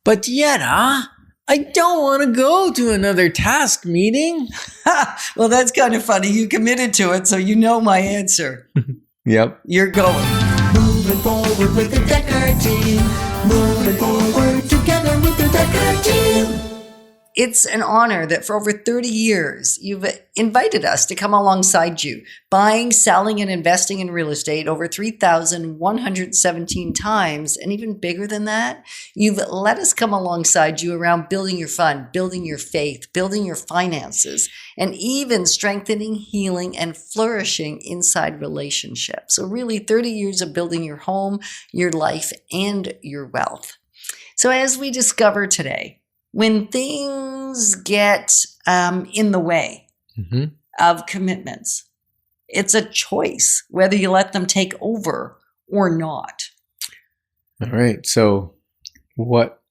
But Yetta, I don't want to go to another task meeting. Well, that's kind of funny. You committed to it, so you know my answer. Yep. You're going. Moving forward with the Dekker Team. Moving forward together with the Dekker Team. It's an honor that for over 30 years, you've invited us to come alongside you, buying, selling, and investing in real estate over 3,117 times. And even bigger than that, you've let us come alongside you around building your fund, building your faith, building your finances, and even strengthening, healing, and flourishing inside relationships. So really 30 years of building your home, your life, and your wealth. So as we discover today, when things get in the way of commitments, it's a choice whether you let them take over or not. All right. So what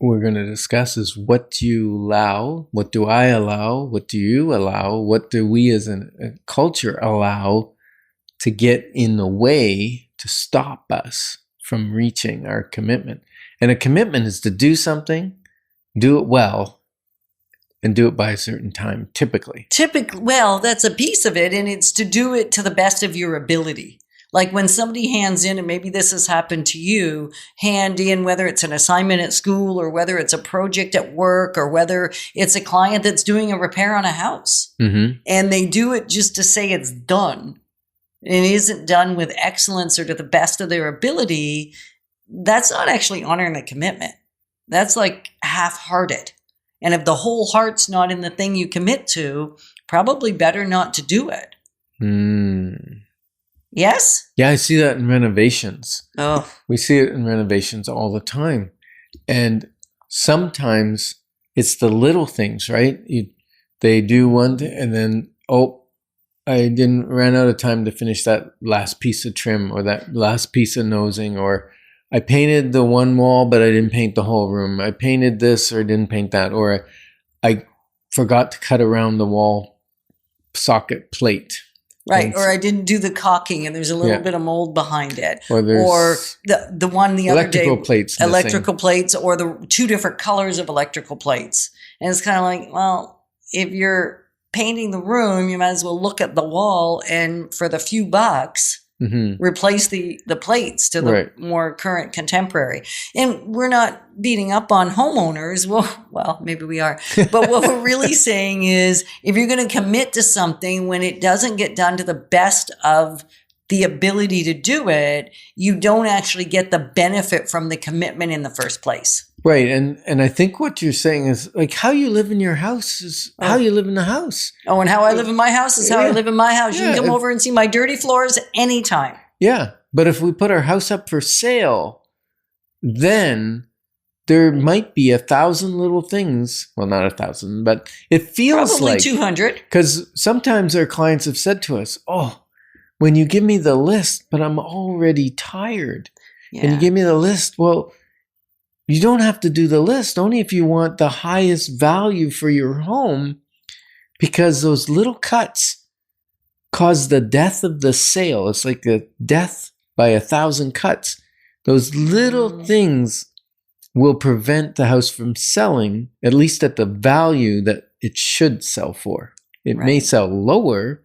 we're going to discuss is what do you allow? What do I allow? What do you allow? What do we as a culture allow to get in the way to stop us from reaching our commitment? And a commitment is to do something, do it well, and do it by a certain time, typically. Well, that's a piece of it, and it's to do it to the best of your ability. Like when somebody hands in, and maybe this has happened to you, hand in whether it's an assignment at school or whether it's a project at work or whether it's a client that's doing a repair on a house. And they do it just to say it's done. And it isn't done with excellence or to the best of their ability. That's not actually honoring the commitment. That's like half-hearted. And if the whole heart's not in the thing you commit to, probably better not to do it. Yes? Yeah, I see that in renovations. Oh. We see it in renovations all the time. And sometimes it's the little things, right? They do one thing and then, I ran out of time to finish that last piece of trim or that last piece of nosing, or I painted the one wall, but I didn't paint the whole room. I painted this or didn't paint that. Or I forgot to cut around the wall socket plate. Right. Or I didn't do the caulking and there's a little bit of mold behind it. Or the one the other day. Electrical plates or the two different colors of electrical plates. And it's kind of like, well, if you're painting the room, you might as well look at the wall and for the few bucks, replace the plates to the more current contemporary. And we're not beating up on homeowners. Well, maybe we are. But what we're really saying is if you're going to commit to something when it doesn't get done to the best of the ability to do it, you don't actually get the benefit from the commitment in the first place. Right. And I think what you're saying is like how you live in your house is how you live in the house. Oh, and how I live in my house is how I live in my house. You can come over and see my dirty floors anytime. Yeah. But if we put our house up for sale, then there might be 1,000 little things. Well, not 1,000, but it feels probably like 200. Because sometimes our clients have said to us, when you give me the list, but I'm already tired. Yeah. And you give me the list, well, you don't have to do the list, only if you want the highest value for your home, because those little cuts cause the death of the sale. It's like a death by 1,000 cuts. Those little things will prevent the house from selling, at least at the value that it should sell for. It may sell lower.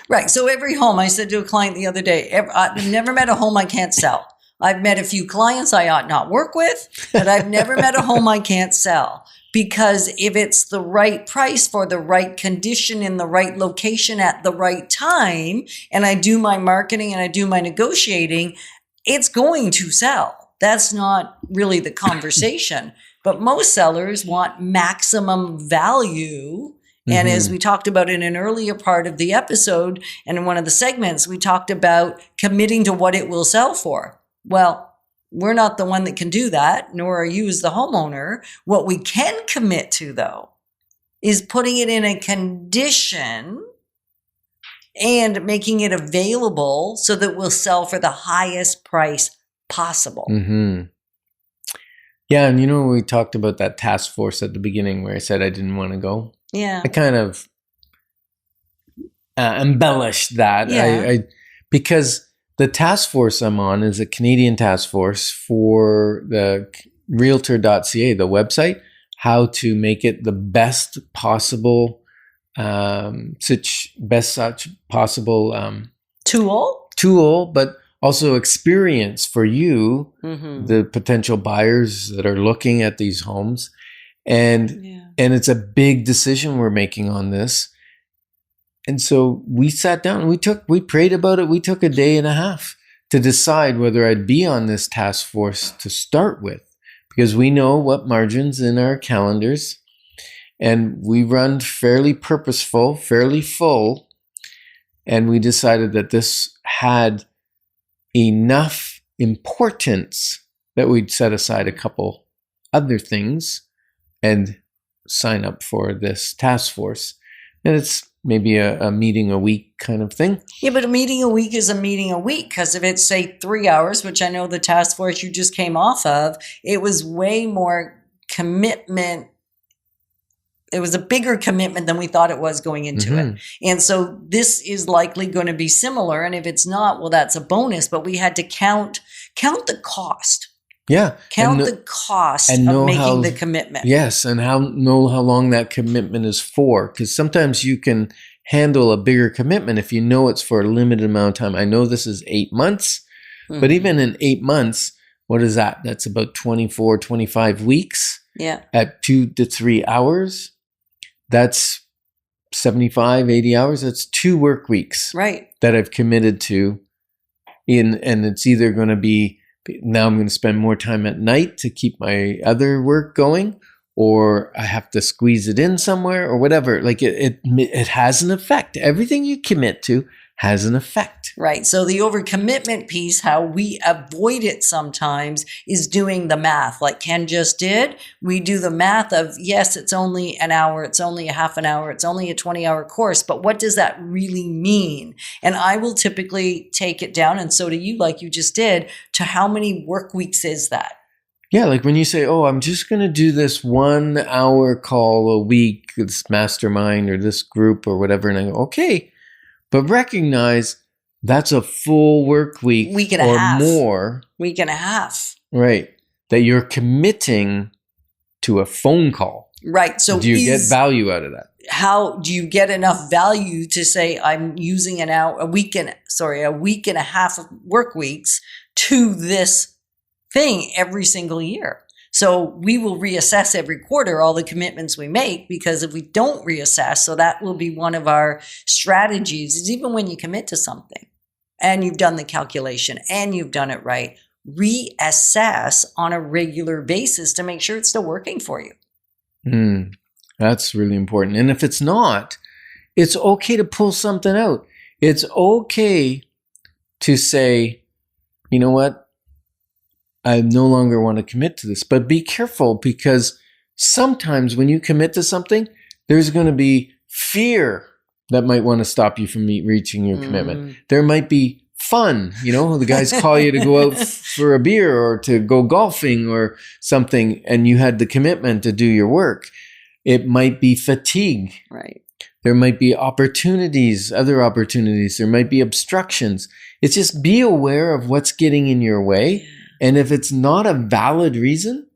Right. So every home, I said to a client the other day, I've never met a home I can't sell. I've met a few clients I ought not work with, but I've never met a home I can't sell. Because if it's the right price for the right condition in the right location at the right time, and I do my marketing and I do my negotiating, it's going to sell. That's not really the conversation. But most sellers want maximum value. And as we talked about in an earlier part of the episode and in one of the segments, we talked about committing to what it will sell for. Well, we're not the one that can do that, nor are you as the homeowner. What we can commit to, though, is putting it in a condition and making it available so that we'll sell for the highest price possible. Yeah, and we talked about that task force at the beginning where I said I didn't want to go. Yeah. I kind of embellished that. Yeah. Because the task force I'm on is a Canadian task force for the realtor.ca, the website, how to make it the best possible tool, but also experience for you, the potential buyers that are looking at these homes. And it's a big decision we're making on this. And so we sat down and we prayed about it. We took a day and a half to decide whether I'd be on this task force to start with, because we know what margins in our calendars, and we run fairly purposeful, fairly full. And we decided that this had enough importance that we'd set aside a couple other things and sign up for this task force. And it's maybe a meeting a week kind of thing. Yeah, but a meeting a week is a meeting a week, because if it's, say, 3 hours, which I know the task force you just came off of, it was way more commitment. It was a bigger commitment than we thought it was going into it. And so this is likely going to be similar. And if it's not, well, that's a bonus. But we had to count the cost. Yeah. Count the cost of making the commitment. Yes. And know how long that commitment is for. Because sometimes you can handle a bigger commitment if you know it's for a limited amount of time. I know this is 8 months, but even in 8 months, what is that? That's about 24, 25 weeks at 2 to 3 hours. That's 75, 80 hours. That's 2 work weeks that I've committed to. And it's either going to be, now I'm going to spend more time at night to keep my other work going, or I have to squeeze it in somewhere or whatever. Like it has an effect. Everything you commit to has an effect. Right. So the overcommitment piece, how we avoid it sometimes, is doing the math. Like Ken just did, we do the math of, yes, it's only an hour, it's only a half an hour, it's only a 20-hour course, but what does that really mean? And I will typically take it down, and so do you, like you just did, to how many work weeks is that? Yeah, like when you say, oh, I'm just going to do this 1 hour call a week, this mastermind or this group or whatever, and I go, okay. But recognize that's a full work week and a half. More. Week and a half. Right. That you're committing to a phone call. Right. So do you get value out of that? How do you get enough value to say I'm using a week and a half of work weeks to this thing every single year? So we will reassess every quarter all the commitments we make, because if we don't reassess, so that will be one of our strategies, is even when you commit to something and you've done the calculation and you've done it right, reassess on a regular basis to make sure it's still working for you. That's really important. And if it's not, it's okay to pull something out. It's okay to say, you know what? I no longer want to commit to this. But be careful, because sometimes when you commit to something, there's going to be fear that might want to stop you from reaching your commitment. There might be fun. The guys call you to go out for a beer or to go golfing or something, and you had the commitment to do your work. It might be fatigue. Right. There might be other opportunities. There might be obstructions. It's just be aware of what's getting in your way. And if it's not a valid reason,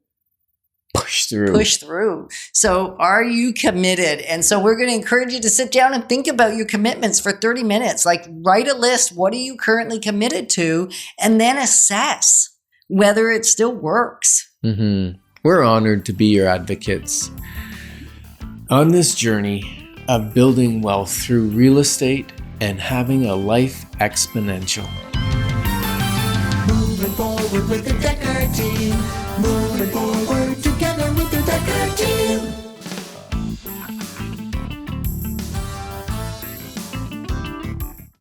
push through. So are you committed? And so we're going to encourage you to sit down and think about your commitments for 30 minutes. Like, write a list. What are you currently committed to? And then assess whether it still works. We're honored to be your advocates on this journey of building wealth through real estate and having a life exponential. Moving forward with the Dekker Team. Moving forward